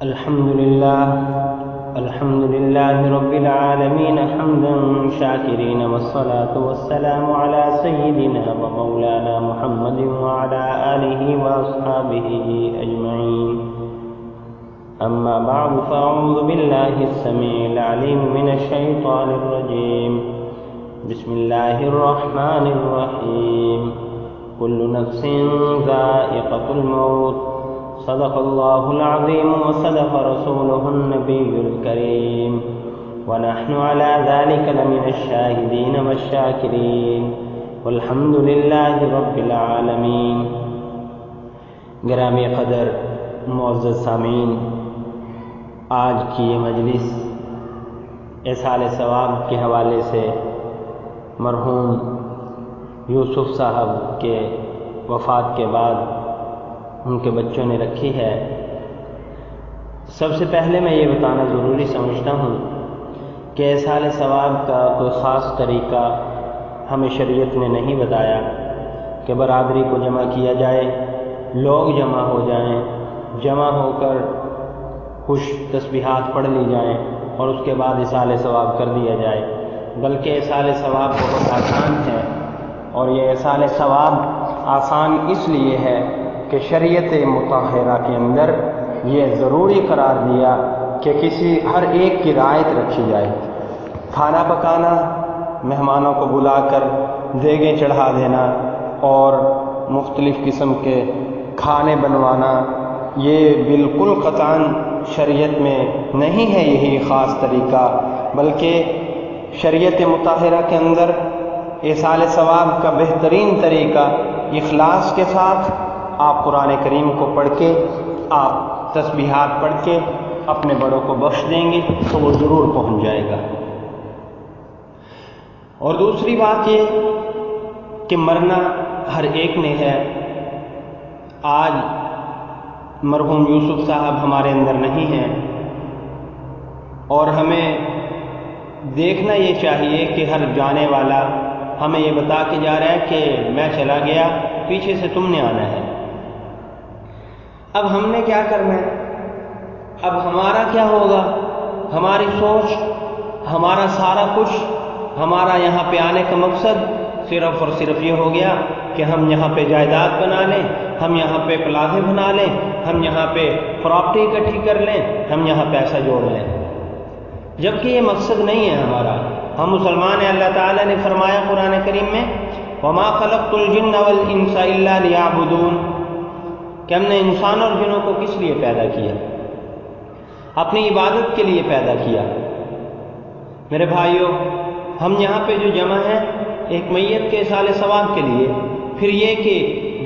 الحمد لله رب العالمين حمدا شاكرين، والصلاة والسلام على سيدنا ومولانا محمد وعلى آله وأصحابه أجمعين. أما بعد، فأعوذ بالله السميع العليم من الشيطان الرجيم. بسم الله الرحمن الرحيم. كل نفس ذائقة الموت. صدق الله العظيم وصدق رسوله النبي الكريم، ونحن على ذلك لمن الشاهدين والشاكرين، والحمد لله رب العالمين. گرامی قدر معزز سامعین، آج کی یہ مجلس احصال ثواب کے حوالے سے مرحوم یوسف صاحب کے وفات کے بعد ان کے بچوں نے رکھی ہے. سب سے پہلے میں یہ بتانا ضروری سمجھتا ہوں کہ احصال ثواب کا کوئی خاص طریقہ ہمیں شریعت نے نہیں بتایا کہ برادری کو جمع کیا جائے، لوگ جمع ہو جائیں، جمع ہو کر کچھ تسبیحات پڑھ لی جائیں اور اس کے بعد احصال ثواب کر دیا جائے، بلکہ احصال ثواب بہت آسان ہے. اور یہ احصال ثواب آسان اس لیے ہے کہ شریعت مطہرہ کے اندر یہ ضروری قرار دیا کہ ہر ایک کی رعایت رکھی جائے. کھانا پکانا، مہمانوں کو بلا کر دیگیں چڑھا دینا اور مختلف قسم کے کھانے بنوانا، یہ بالکل قطعاً شریعت میں نہیں ہے یہی خاص طریقہ، بلکہ شریعت مطہرہ کے اندر احصال ثواب کا بہترین طریقہ اخلاص کے ساتھ آپ قرآن کریم کو پڑھ کے، آپ تسبیحات پڑھ کے اپنے بڑوں کو بخش دیں گے تو وہ ضرور پہنچ جائے گا. اور دوسری بات یہ کہ مرنا ہر ایک نے ہے. آج مرحوم یوسف صاحب ہمارے اندر نہیں ہیں اور ہمیں دیکھنا یہ چاہیے کہ ہر جانے والا ہمیں یہ بتا کے جا رہا ہے کہ میں چلا گیا، پیچھے سے تم نے آنا ہے. اب ہم نے کیا کرنا ہے؟ اب ہمارا کیا ہوگا؟ ہماری سوچ، ہمارا سارا کچھ، ہمارا یہاں پہ آنے کا مقصد صرف اور صرف یہ ہو گیا کہ ہم یہاں پہ جائیداد بنا لیں، ہم یہاں پہ پلازے بنا لیں، ہم یہاں پہ پراپرٹی اکٹھی کر لیں، ہم یہاں پیسہ جوڑ لیں، جبکہ یہ مقصد نہیں ہے ہمارا. ہم مسلمان ہیں. اللہ تعالیٰ نے فرمایا قرآن کریم میں، وَمَا خَلَقْتُ الْجِنَّ وَالْإِنسَ إِلَّا لِيَعْبُدُونَ، کہ ہم نے انسان اور جنوں کو کس لیے پیدا کیا؟ اپنی عبادت کے لیے پیدا کیا. میرے بھائیوں، ہم یہاں پہ جو جمع ہیں ایک میت کے احصال ثواب کے لیے، پھر یہ کہ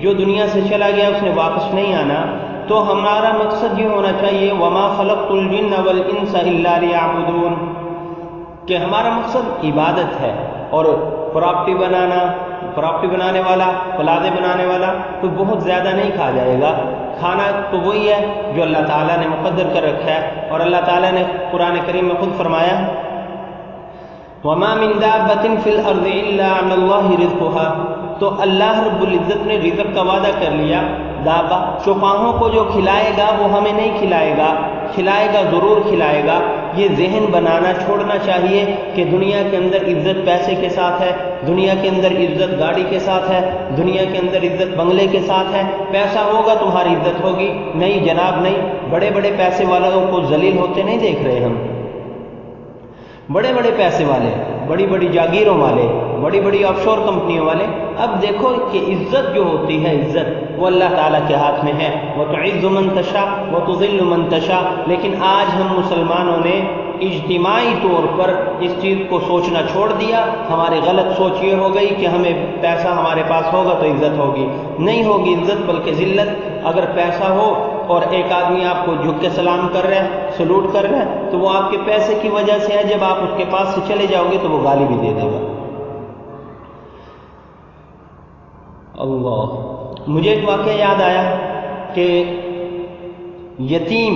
جو دنیا سے چلا گیا اس نے واپس نہیں آنا، تو ہمارا مقصد یہ ہونا چاہیے وَمَا خَلَقْتُ الْجِنَّ وَالْإِنسَ إِلَّا لِيَعْبُدُونَ، کہ ہمارا مقصد عبادت ہے. اور پراپرٹی بنانے والا، پلازے بنانے والا تو بہت زیادہ نہیں کھا جائے گا. کھانا تو وہی ہے جو اللہ تعالیٰ نے مقدر کر رکھا ہے. اور اللہ تعالیٰ نے قرآن کریم میں خود فرمایا وَمَا مِن دَابَّةٍ فِي الْأَرْضِ إِلَّا عَلَى اللَّهِ رِزْقُهَا، تو اللہ رب العزت نے رزق کا وعدہ کر لیا. دابا چوپاہوں کو جو کھلائے گا وہ ہمیں نہیں کھلائے گا، کھلائے گا ضرور کھلائے گا. یہ ذہن بنانا چھوڑنا چاہیے کہ دنیا کے اندر عزت پیسے کے ساتھ ہے، دنیا کے اندر عزت گاڑی کے ساتھ ہے، دنیا کے اندر عزت بنگلے کے ساتھ ہے. پیسہ ہوگا تمہاری عزت ہوگی؟ نہیں جناب، نہیں. بڑے بڑے پیسے والوں کو ذلیل ہوتے نہیں دیکھ رہے ہم. بڑے بڑے پیسے والے، بڑی بڑی جاگیروں والے، بڑی بڑی آف شور کمپنیوں والے، اب دیکھو کہ عزت جو ہوتی ہے، عزت وہ اللہ تعالیٰ کے ہاتھ میں ہے. وَتُعِزُّ مَن تَشَاءُ وَتُذِلُّ مَن تَشَاءُ. لیکن آج ہم مسلمانوں نے اجتماعی طور پر اس چیز کو سوچنا چھوڑ دیا. ہماری غلط سوچ یہ ہو گئی کہ ہمیں پیسہ ہمارے پاس ہوگا تو عزت ہوگی. نہیں ہوگی عزت، بلکہ ذلت. اگر پیسہ ہو اور ایک آدمی آپ کو جھک کے سلام کر رہا ہے، سلوٹ کر رہا ہے، تو وہ آپ کے پیسے کی وجہ سے ہے. جب آپ اس کے پاس سے چلے جاؤ گے تو وہ گالی بھی دے دے گا. اللہ، مجھے ایک واقعہ یاد آیا کہ یتیم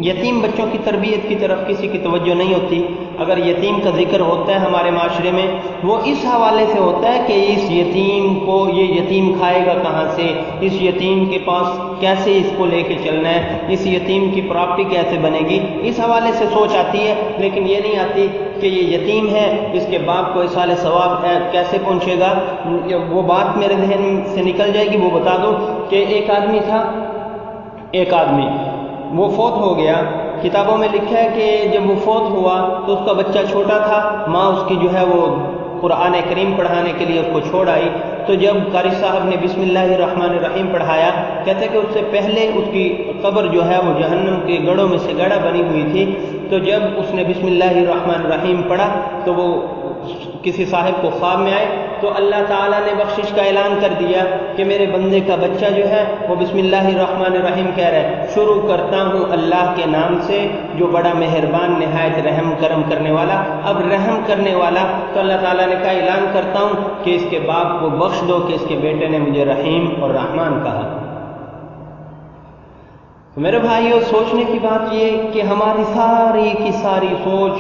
یتیم بچوں کی تربیت کی طرف کسی کی توجہ نہیں ہوتی۔ اگر یتیم کا ذکر ہوتا ہے ہمارے معاشرے میں، وہ اس حوالے سے ہوتا ہے کہ اس یتیم کو، یہ یتیم کھائے گا کہاں سے، اس یتیم کے پاس کیسے اس کو لے کے چلنا ہے، اس یتیم کی پراپرٹی کیسے بنے گی، اس حوالے سے سوچ آتی ہے، لیکن یہ نہیں آتی کہ یہ یتیم ہے، اس کے باپ کو اصال ثواب کیسے پہنچے گا۔ وہ بات میرے ذہن سے نکل جائے گی، وہ بتا دو کہ ایک آدمی وہ فوت ہو گیا۔ کتابوں میں لکھا ہے کہ جب وہ فوت ہوا تو اس کا بچہ چھوٹا تھا، ماں اس کی جو ہے وہ قرآن کریم پڑھانے کے لیے اس کو چھوڑ آئی۔ تو جب قاری صاحب نے بسم اللہ الرحمن الرحیم پڑھایا، کہتے کہ اس سے پہلے اس کی قبر جو ہے وہ جہنم کے گڑھوں میں سے گڑھا بنی ہوئی تھی۔ تو جب اس نے بسم اللہ الرحمن الرحیم پڑھا تو وہ کسی صاحب کو خواب میں آئے، تو اللہ تعالیٰ نے بخشش کا اعلان کر دیا کہ میرے بندے کا بچہ جو ہے وہ بسم اللہ الرحمن الرحیم کہہ رہا ہے، شروع کرتا ہوں اللہ کے نام سے جو بڑا مہربان نہایت رحم کرم کرنے والا۔ اب رحم کرنے والا، تو اللہ تعالیٰ نے کہا اعلان کرتا ہوں کہ اس کے باپ کو بخش دو کہ اس کے بیٹے نے مجھے رحیم اور رحمان کہا۔ تو میرے بھائیو، سوچنے کی بات یہ کہ ہماری ساری کی ساری سوچ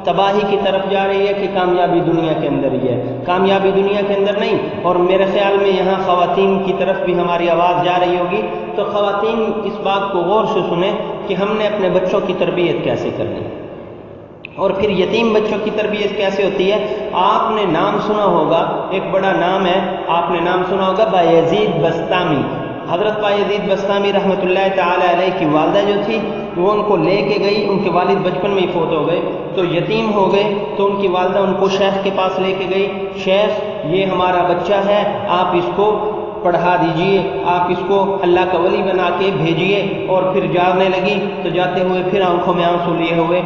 تباہی کی طرف جا رہی ہے کہ کامیابی دنیا کے اندر ہی ہے، کامیابی دنیا کے اندر نہیں۔ اور میرے خیال میں یہاں خواتین کی طرف بھی ہماری آواز جا رہی ہوگی، تو خواتین اس بات کو غور سے سنیں کہ ہم نے اپنے بچوں کی تربیت کیسے کرنی ہے، اور پھر یتیم بچوں کی تربیت کیسے ہوتی ہے۔ آپ نے نام سنا ہوگا، ایک بڑا نام ہے، آپ نے نام سنا ہوگا بایزید بسطامی۔ حضرت بایزید بسطامی رحمۃ اللہ تعالی علیہ کی والدہ جو تھی، وہ ان کو لے کے گئی، ان کے والد بچپن میں ہی فوت ہو گئے، تو یتیم ہو گئے، تو ان کی والدہ ان کو شیخ کے پاس لے کے گئی، شیخ یہ ہمارا بچہ ہے، آپ اس کو پڑھا دیجئے، آپ اس کو اللہ کا ولی بنا کے بھیجئے۔ اور پھر جانے لگی، تو جاتے ہوئے پھر آنکھوں میں آنسو لیے ہوئے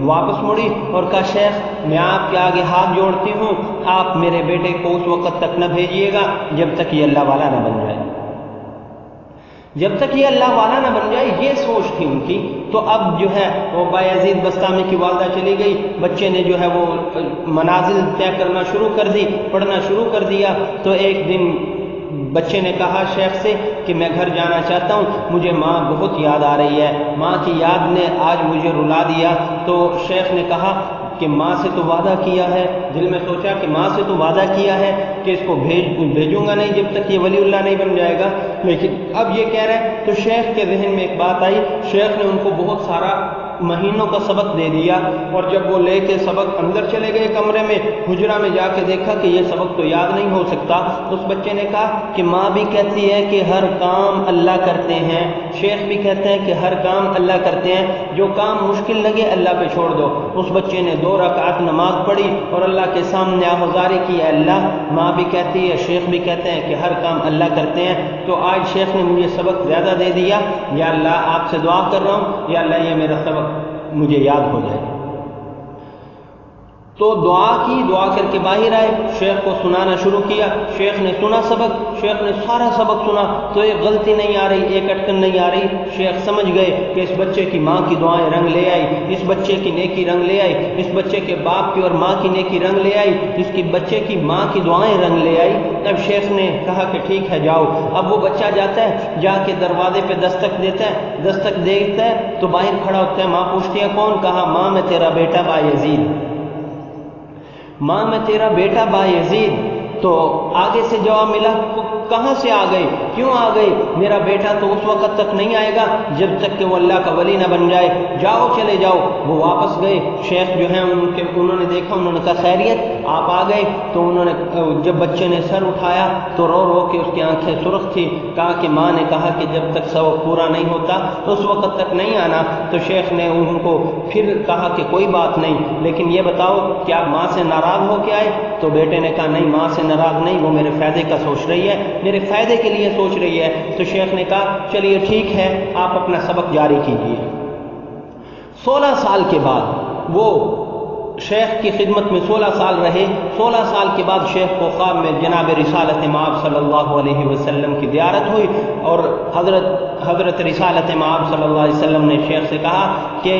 واپس مڑی اور کہا شیخ میں آپ کے آگے ہاتھ جوڑتی ہوں، آپ میرے بیٹے کو اس وقت تک نہ بھیجیے گا جب تک یہ اللہ والا نہ بن جائے، جب تک یہ اللہ والا نہ بن جائے۔ یہ سوچ تھی ان کی۔ تو اب جو ہے وہ بایزید بسطامی کی والدہ چلی گئی، بچے نے جو ہے وہ منازل طے کرنا شروع کر دی، پڑھنا شروع کر دیا۔ تو ایک دن بچے نے کہا شیخ سے کہ میں گھر جانا چاہتا ہوں، مجھے ماں بہت یاد آ رہی ہے، ماں کی یاد نے آج مجھے رلا دیا۔ تو شیخ نے کہا کہ ماں سے تو وعدہ کیا ہے، دل میں سوچا کہ ماں سے تو وعدہ کیا ہے کہ اس کو بھیجوں گا نہیں جب تک یہ ولی اللہ نہیں بن جائے گا، لیکن اب یہ کہہ رہے ہیں۔ تو شیخ کے ذہن میں ایک بات آئی، شیخ نے ان کو بہت سارا مہینوں کا سبق دے دیا، اور جب وہ لے کے سبق اندر چلے گئے کمرے میں، حجرہ میں جا کے دیکھا کہ یہ سبق تو یاد نہیں ہو سکتا۔ اس بچے نے کہا کہ ماں بھی کہتی ہے کہ ہر کام اللہ کرتے ہیں، شیخ بھی کہتے ہیں کہ ہر کام اللہ کرتے ہیں، جو کام مشکل لگے اللہ پہ چھوڑ دو۔ اس بچے نے 2 رکعت نماز پڑھی اور اللہ کے سامنے آہوازاری کی، اے اللہ، ماں بھی کہتی ہے، شیخ بھی کہتے ہیں کہ ہر کام اللہ کرتے ہیں، تو آج شیخ نے مجھے سبق زیادہ دے دیا، یا اللہ آپ سے دعا کر رہا ہوں، یا اللہ یہ میرا سبق مجھے یاد ہو جائے۔ تو دعا کی، دعا کر کے باہر آئے، شیخ کو سنانا شروع کیا، شیخ نے سنا سبق، شیخ نے سارا سبق سنا، تو ایک غلطی نہیں آ رہی، ایک اٹکن نہیں آ رہی۔ شیخ سمجھ گئے کہ اس بچے کی ماں کی دعائیں رنگ لے آئی، اس بچے کی نیکی رنگ لے آئی، اس بچے کے باپ کی اور ماں کی نیکی رنگ لے آئی، اس کی بچے کی ماں کی دعائیں رنگ لے آئی۔ اب شیخ نے کہا کہ ٹھیک ہے جاؤ۔ اب وہ بچہ جاتا ہے، جا کے دروازے پہ دستک دیتا ہے، دستک دیتا ہے تو باہر کھڑا ہوتا ہے، ماں پوچھتی ہے کون؟ کہا ماں میں تیرا بیٹا بایزید، ماں میں تیرا بیٹا بایزید۔ تو آگے سے جواب ملا، کہاں سے آ گئے، کیوں آ گئے؟ میرا بیٹا تو اس وقت تک نہیں آئے گا جب تک کہ وہ اللہ کا ولی نہ بن جائے، جاؤ چلے جاؤ۔ وہ واپس گئے، شیخ جو ہیں انہوں نے دیکھا، انہوں نے کہا خیریت آپ آ گئے؟ تو انہوں نے جب بچے نے سر اٹھایا تو رو رو کے اس کی آنکھیں سرخ تھی، کہا کہ ماں نے کہا کہ جب تک سبق پورا نہیں ہوتا اس وقت تک نہیں آنا۔ تو شیخ نے ان کو پھر کہا کہ کوئی بات نہیں، لیکن یہ بتاؤ کہ آپ ماں سے ناراض ہو کے آئے؟ تو بیٹے نے کہا نہیں، ماں سے ناراض نہیں، وہ میرے فائدے کا سوچ رہی ہے، میرے فائدے کے لیے سوچ رہی ہے۔ تو شیخ نے کہا چلیے ٹھیک ہے، آپ اپنا سبق جاری کیجیے۔ 16 سال کے بعد وہ شیخ کی خدمت میں 16 سال رہے۔ 16 سال کے بعد شیخ کو خواب میں جناب رسالت مآب صلی اللہ علیہ وسلم کی زیارت ہوئی، اور حضرت رسالت مآب صلی اللہ علیہ وسلم نے شیخ سے کہا کہ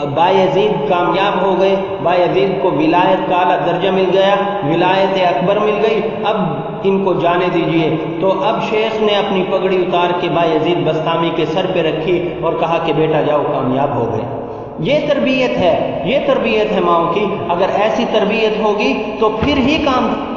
بایزید کامیاب ہو گئے، بایزید کو ولایت کا اعلیٰ درجہ مل گیا، ولایت اکبر مل گئی، اب ان کو جانے دیجئے۔ تو اب شیخ نے اپنی پگڑی اتار کے بایزید بستامی کے سر پہ رکھی اور کہا کہ بیٹا جاؤ، کامیاب ہو گئے۔ یہ تربیت ہے، یہ تربیت ہے ماؤں کی۔ اگر ایسی تربیت ہوگی تو پھر ہی کام